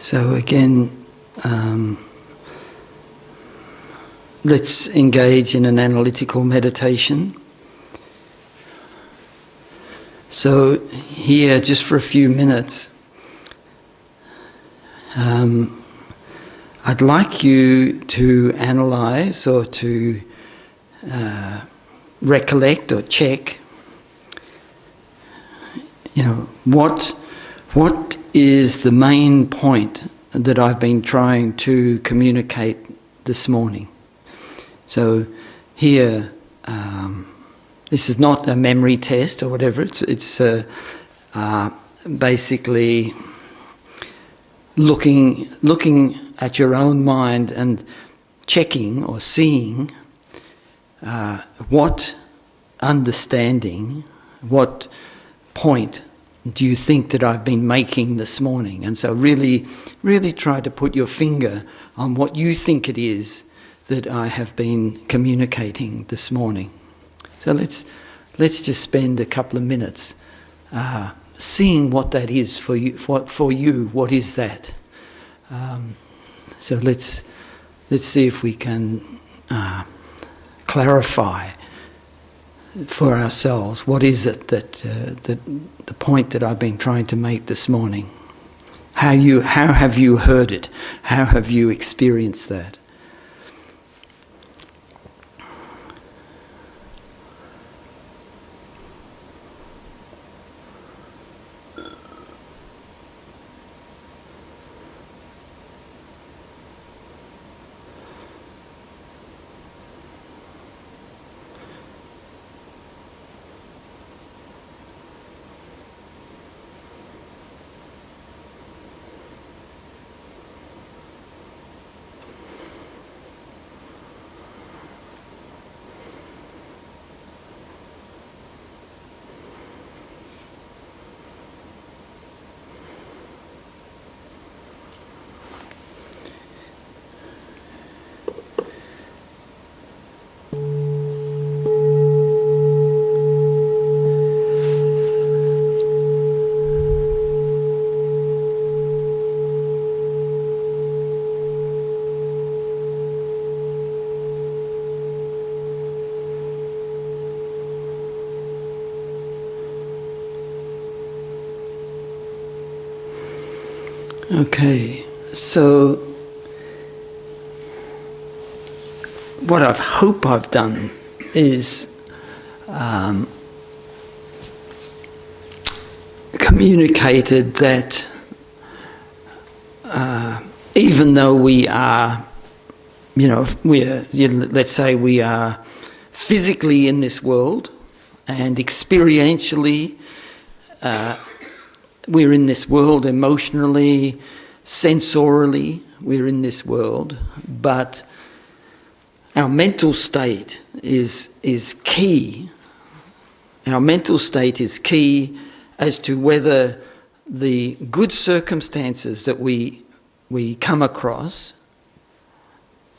So again, let's engage in an analytical meditation. So here, just for a few minutes, I'd like you to analyse or to recollect or check, what is the main point that I've been trying to communicate this morning. So here, this is not a memory test or whatever. It's basically looking at your own mind and checking or seeing what understanding, what point do you think that I've been making this morning? And so really try to put your finger on what you think it is that I have been communicating this morning. So let's just spend a couple of minutes seeing what that is for you. What is that? So let's see if we can clarify for ourselves what is it that the point that I've been trying to make this morning. How have you heard it? How have you experienced that? Okay, so what I hope I've done is communicated that even though we are, let's say we are physically in this world and experientially we're in this world emotionally, sensorially, we're in this world, but our mental state is key. Our mental state is key as to whether the good circumstances that we come across,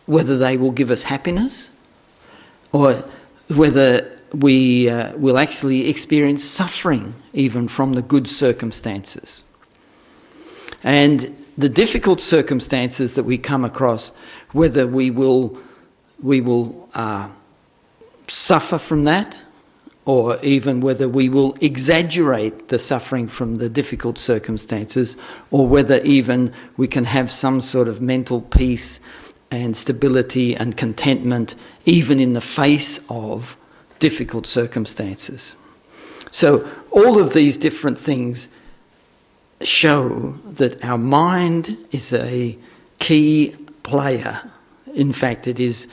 whether they will give us happiness or whether we will actually experience suffering even from the good circumstances. And the difficult circumstances that we come across, whether we will suffer from that, or even whether we will exaggerate the suffering from the difficult circumstances, or whether even we can have some sort of mental peace and stability and contentment even in the face of difficult circumstances. So all of these different things show that our mind is a key player. In fact, it is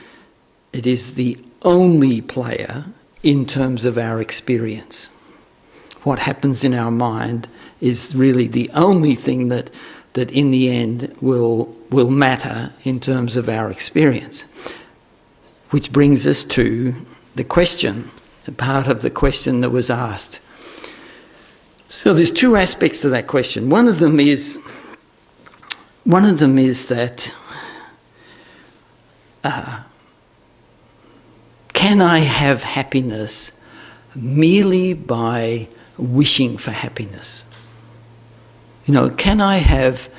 the only player in terms of our experience. What happens in our mind is really the only thing that in the end will matter in terms of our experience. Which brings us to the question, part of the question that was asked. So there's two aspects to that question. One of them is that can I have happiness merely by wishing for happiness? Can I have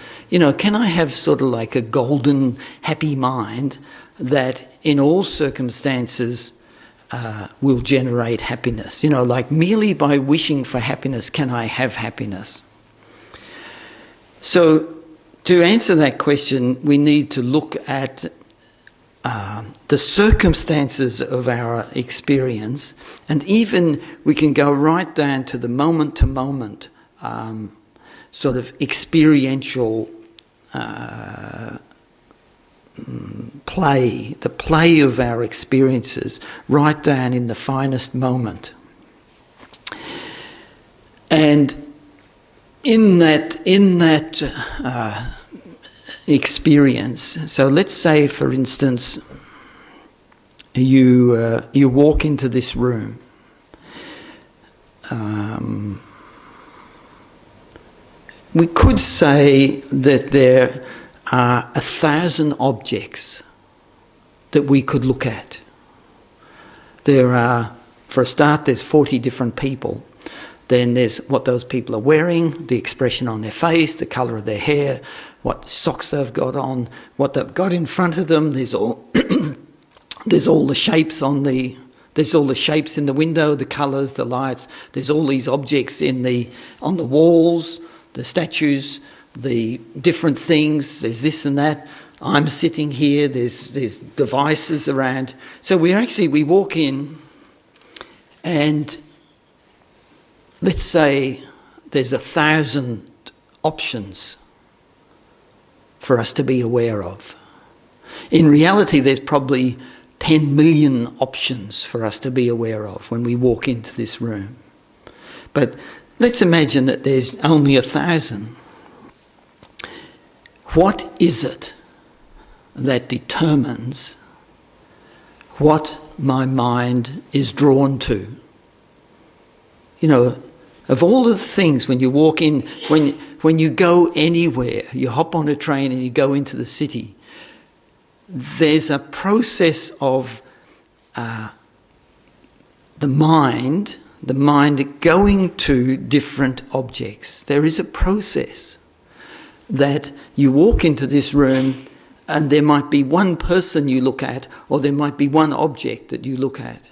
sort of like a golden, happy mind that in all circumstances will generate happiness? Like merely by wishing for happiness, can I have happiness? So to answer that question, we need to look at the circumstances of our experience, and even we can go right down to the moment-to-moment sort of experiential play, the play of our experiences, right down in the finest moment. And in that experience, so let's say, for instance, you walk into this room. We could say that there are 1,000 objects that we could look at. There are, for a start, there's 40 different people. Then there's what those people are wearing, the expression on their face, the colour of their hair, what socks they've got on, what they've got in front of them. There's all there's all the shapes in the window, the colours, the lights. There's all these objects on the walls, the statues, the different things. There's this and that. I'm sitting here. There's devices around. So we walk in, and let's say there's 1,000 options for us to be aware of. In reality, there's probably 10 million options for us to be aware of when we walk into this room. But let's imagine that there's only 1,000. What is it that determines what my mind is drawn to? Of all of the things, when you walk in, when you go anywhere, you hop on a train and you go into the city, there's a process of the mind going to different objects. There is a process that you walk into this room and there might be one person you look at, or there might be one object that you look at.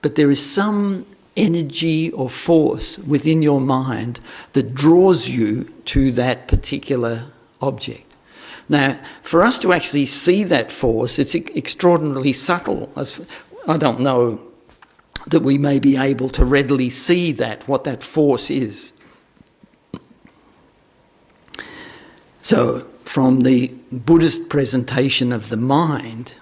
But there is some energy or force within your mind that draws you to that particular object. Now, for us to actually see that force, it's extraordinarily subtle. I don't know that we may be able to readily see what that force is. So, from the Buddhist presentation of the mind,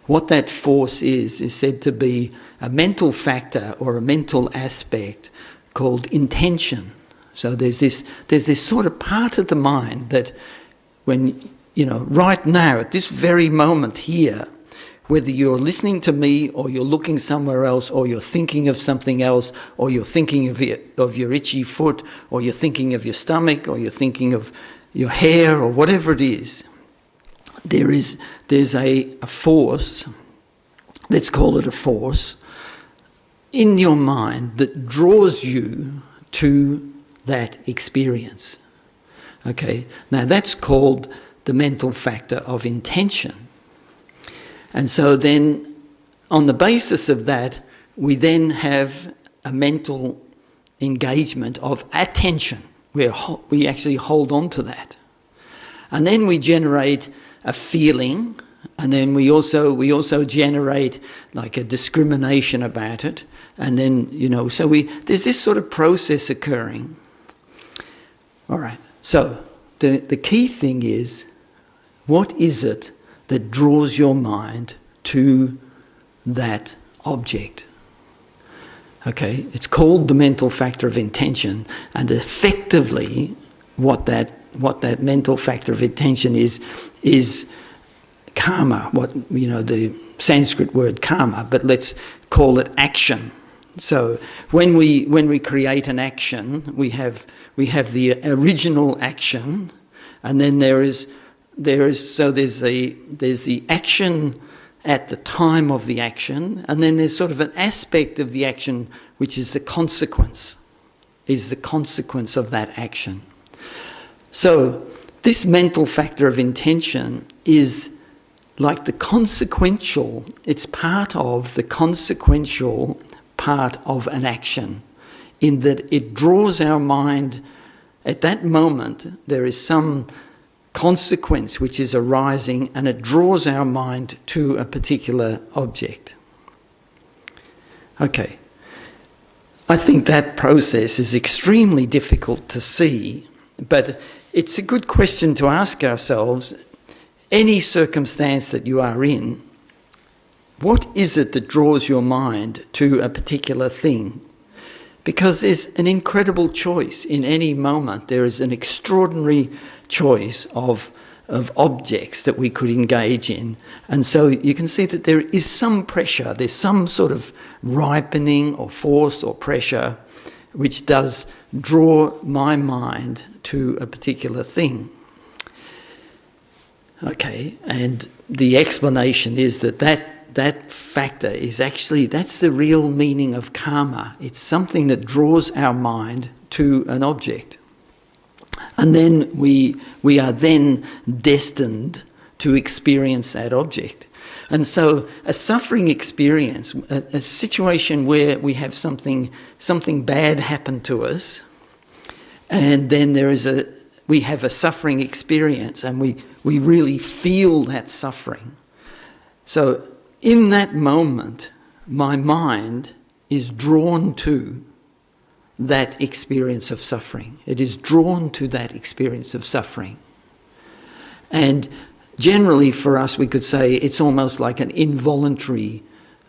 what that force is said to be a mental factor or a mental aspect called intention. So there's this sort of part of the mind that when, right now, at this very moment here, whether you're listening to me or you're looking somewhere else or you're thinking of something else or you're thinking of your itchy foot or you're thinking of your stomach or you're thinking of your hair or whatever it is, there's a force, let's call it a force, in your mind that draws you to that experience. Okay, now that's called the mental factor of intention. And so then, on the basis of that, we then have a mental engagement of attention, where we actually hold on to that. And then we generate a feeling, and then we also generate like a discrimination about it. And then, so there's this sort of process occurring. All right, so the key thing is, what is it that draws your mind to that object? Okay, it's called the mental factor of intention, and effectively what that mental factor of intention is karma, the Sanskrit word karma, but let's call it action. So when we create an action, we have the original action, and then there's the action at the time of the action, and then there's sort of an aspect of the action which is the consequence of that action. So this mental factor of intention is like the consequential, it's part of the consequential part of an action, in that it draws our mind, at that moment there is some consequence which is arising, and it draws our mind to a particular object. Okay, I think that process is extremely difficult to see, but it's a good question to ask ourselves. Any circumstance that you are in, what is it that draws your mind to a particular thing? Because there's an incredible choice in any moment. There is an extraordinary choice of objects that we could engage in. And so you can see that there is some pressure, there's some sort of ripening or force or pressure which does draw my mind to a particular thing. Okay, and the explanation is that factor is actually, that's the real meaning of karma. It's something that draws our mind to an object. And then we are then destined to experience that object. And so a suffering experience, a situation where we have something bad happen to us, and then we have a suffering experience, and we really feel that suffering. So in that moment, my mind is drawn to that experience of suffering. It is drawn to that experience of suffering. And generally for us, we could say it's almost like an involuntary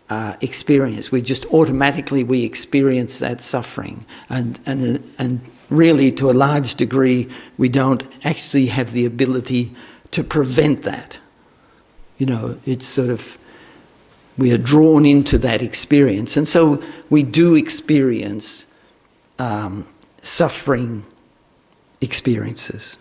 experience. We just automatically, we experience that suffering. And really, to a large degree, we don't actually have the ability to prevent that. You know, it's sort of, we are drawn into that experience. And so we do experience suffering experiences.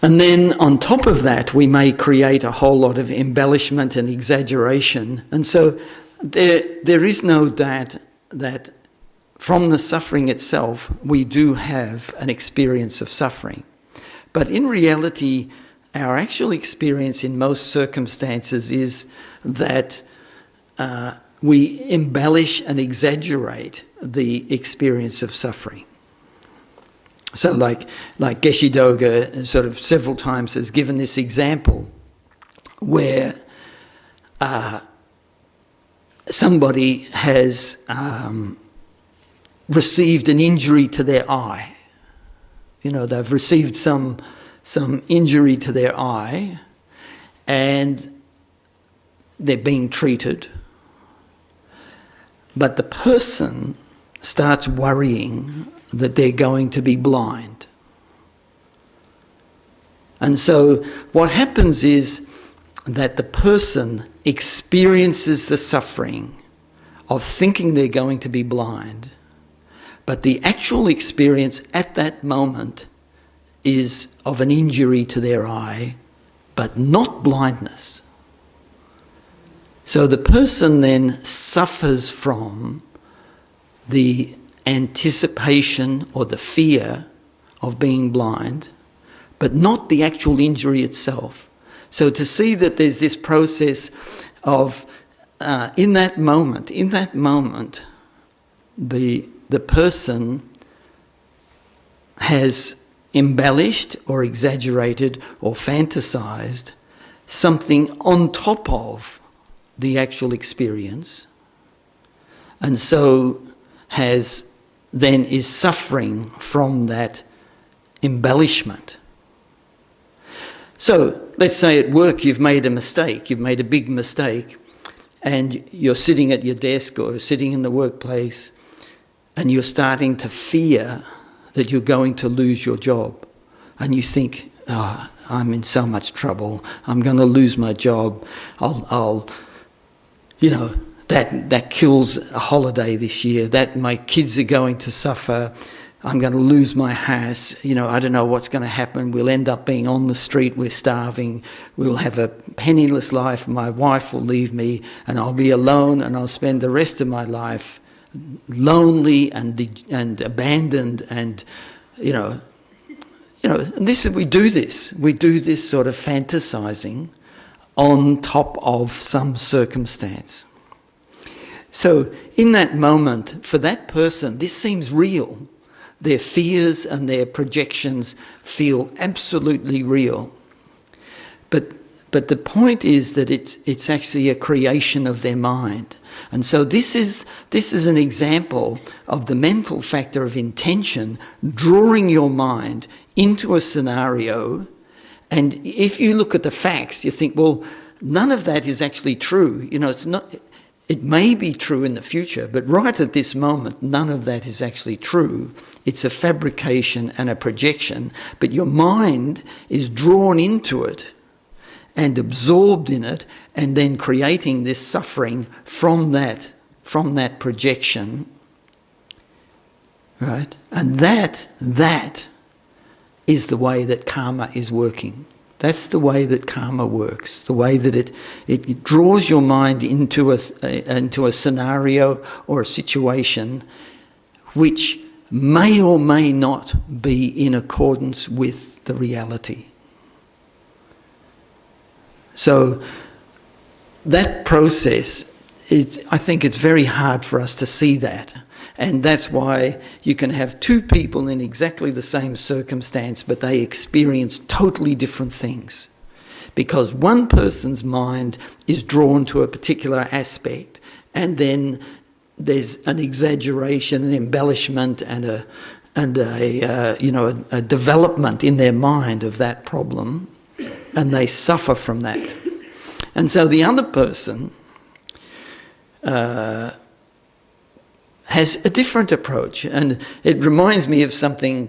And then on top of that, we may create a whole lot of embellishment and exaggeration. And so there is no doubt that from the suffering itself, we do have an experience of suffering. But in reality, our actual experience in most circumstances is that we embellish and exaggerate the experience of suffering. So like Geshe Doga sort of several times has given this example where somebody has received an injury to their eye. You know, they've received some injury to their eye and they're being treated. But the person starts worrying that they're going to be blind. And so what happens is that the person experiences the suffering of thinking they're going to be blind, but the actual experience at that moment is of an injury to their eye, but not blindness. So the person then suffers from the anticipation or the fear of being blind, but not the actual injury itself. So to see that there's this process of, in that moment, the person has embellished or exaggerated or fantasized something on top of the actual experience, and so is suffering from that embellishment. So let's say at work you've made a mistake, you've made a big mistake, and you're sitting at your desk or sitting in the workplace and you're starting to fear that you're going to lose your job. And you think, oh, I'm in so much trouble, I'm going to lose my job, that kills a holiday this year, that my kids are going to suffer, I'm going to lose my house, I don't know what's going to happen, we'll end up being on the street, we're starving, we'll have a penniless life, my wife will leave me, and I'll be alone, and I'll spend the rest of my life lonely and abandoned and you know, and we do this sort of fantasizing on top of some circumstance. So in that moment, for that person, this seems real. Their fears and their projections feel absolutely real. But the point is that it's actually a creation of their mind. And so this is an example of the mental factor of intention, drawing your mind into a scenario. And if you look at the facts, you think, well, none of that is actually true. It's not. It may be true in the future, but right at this moment, none of that is actually true. It's a fabrication and a projection, but your mind is drawn into it and absorbed in it, and then creating this suffering from that projection, right? And that is the way that karma is working. That's the way that karma works, the way that it draws your mind into a scenario or a situation which may or may not be in accordance with the reality. So that process, I think it's very hard for us to see that. And that's why you can have two people in exactly the same circumstance, but they experience totally different things. Because one person's mind is drawn to a particular aspect, and then there's an exaggeration, an embellishment, and a development in their mind of that problem, and they suffer from that. And so the other person has a different approach. And it reminds me of something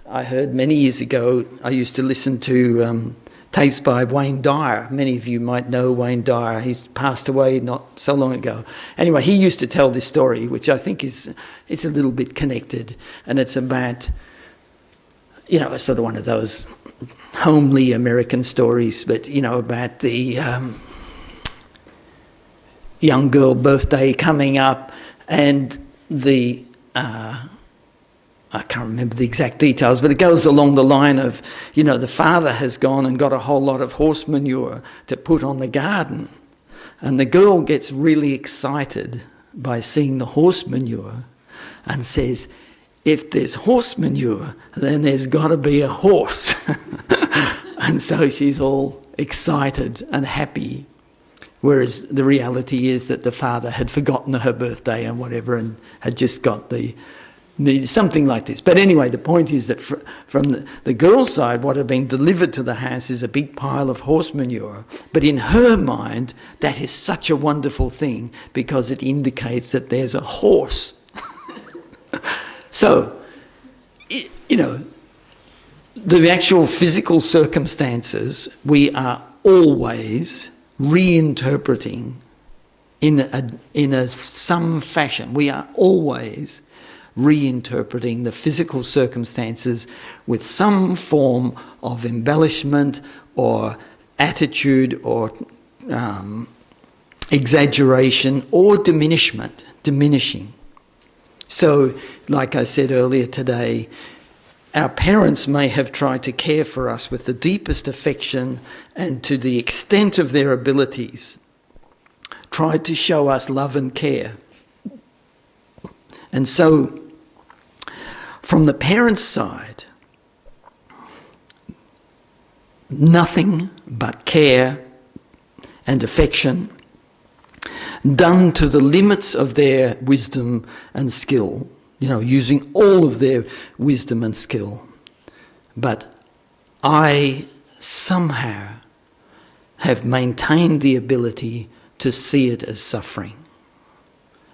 I heard many years ago. I used to listen to tapes by Wayne Dyer. Many of you might know Wayne Dyer. He's passed away not so long ago. Anyway, he used to tell this story, which I think it's a little bit connected. And it's about, sort of one of those homely American stories, but, about the young girl birthday coming up, and I can't remember the exact details, but it goes along the line of, the father has gone and got a whole lot of horse manure to put on the garden. And the girl gets really excited by seeing the horse manure and says, if there's horse manure, then there's got to be a horse. And so she's all excited and happy. Whereas the reality is that the father had forgotten her birthday and whatever, and had just got something like this. But anyway, the point is that from the girl's side, what had been delivered to the house is a big pile of horse manure. But in her mind, that is such a wonderful thing because it indicates that there's a horse. So, the actual physical circumstances, we are always reinterpreting in some fashion. We are always reinterpreting the physical circumstances with some form of embellishment or attitude or exaggeration or diminishing. So, like I said earlier today, our parents may have tried to care for us with the deepest affection and to the extent of their abilities, tried to show us love and care. And so, from the parents' side, nothing but care and affection done to the limits of their wisdom and skill, using all of their wisdom and skill. But I somehow have maintained the ability to see it as suffering,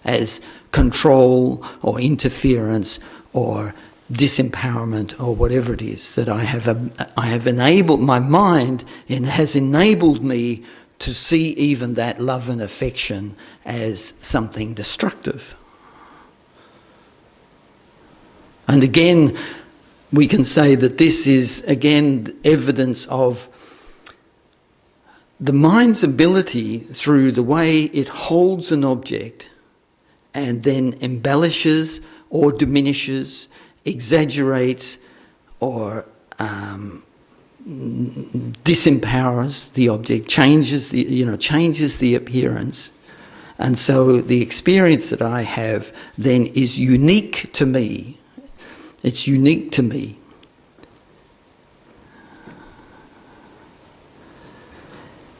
as control or interference or disempowerment or whatever it is that I have enabled my mind and has enabled me to see even that love and affection as something destructive. And again, we can say that this is, again, evidence of the mind's ability through the way it holds an object and then embellishes or diminishes, exaggerates, or disempowers the object, changes the appearance. And so the experience that I have then is unique to me. It's unique to me.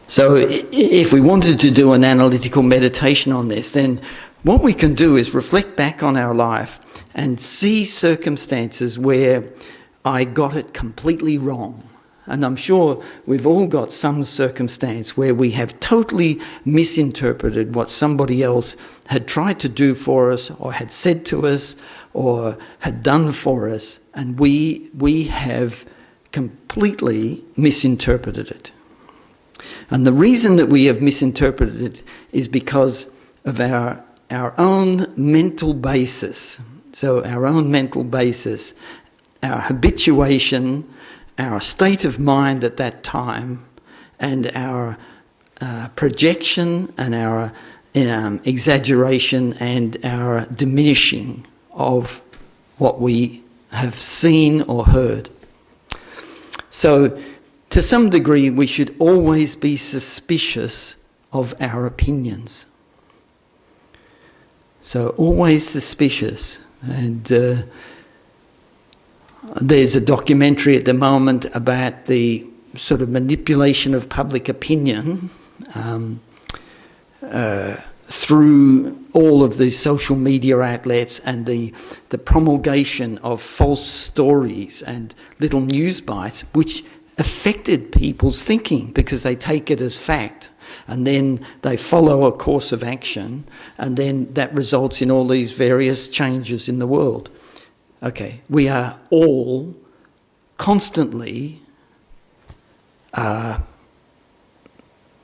So if we wanted to do an analytical meditation on this, then what we can do is reflect back on our life and see circumstances where I got it completely wrong. And I'm sure we've all got some circumstance where we have totally misinterpreted what somebody else had tried to do for us or had said to us or had done for us, and we have completely misinterpreted it. And the reason that we have misinterpreted it is because of our own mental basis. So our own mental basis, our habituation, our state of mind at that time, and our projection and our exaggeration and our diminishing of what we have seen or heard. So to some degree, we should always be suspicious of our opinions. So always suspicious. And there's a documentary at the moment about the sort of manipulation of public opinion through all of the social media outlets and the promulgation of false stories and little news bites, which affected people's thinking because they take it as fact. And then they follow a course of action, and then that results in all these various changes in the world. Okay, we are all constantly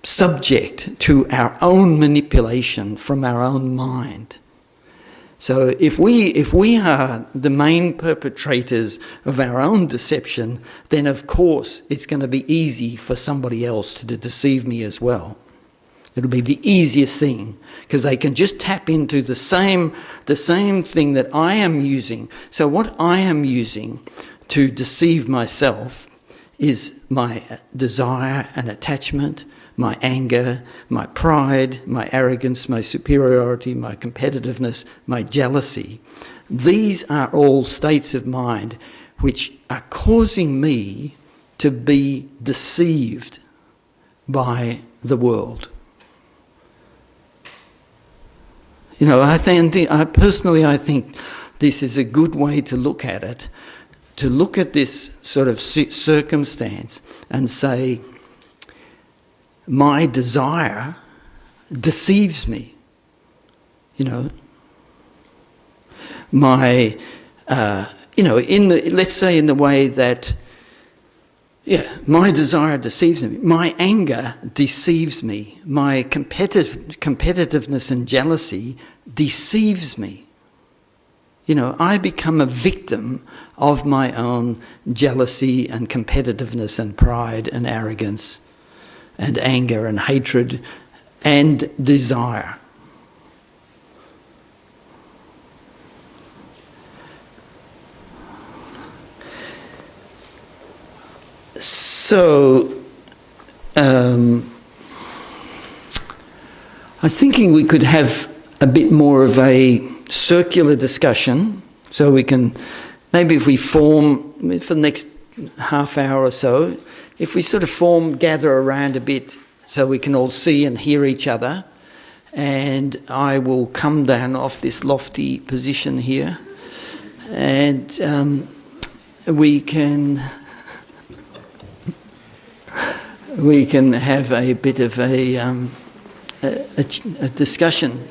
subject to our own manipulation from our own mind. So if we are the main perpetrators of our own deception, then of course it's going to be easy for somebody else to deceive me as well. It'll be the easiest thing because they can just tap into the same thing that I am using. So what I am using to deceive myself is my desire and attachment, my anger, my pride, my arrogance, my superiority, my competitiveness, my jealousy. These are all states of mind which are causing me to be deceived by the world. You know, I think this is a good way to look at it, to look at this sort of circumstance and say, my desire deceives me. You know, let's say in the way that, my desire deceives me. My anger deceives me. My competitiveness and jealousy deceives me. You know, I become a victim of my own jealousy and competitiveness and pride and arrogance and anger and hatred and desire. So, I was thinking we could have a bit more of a circular discussion, so we can, maybe if we form, for the next half hour or so, if we sort of gather around a bit so we can all see and hear each other, and I will come down off this lofty position here, and we can have a bit of a discussion.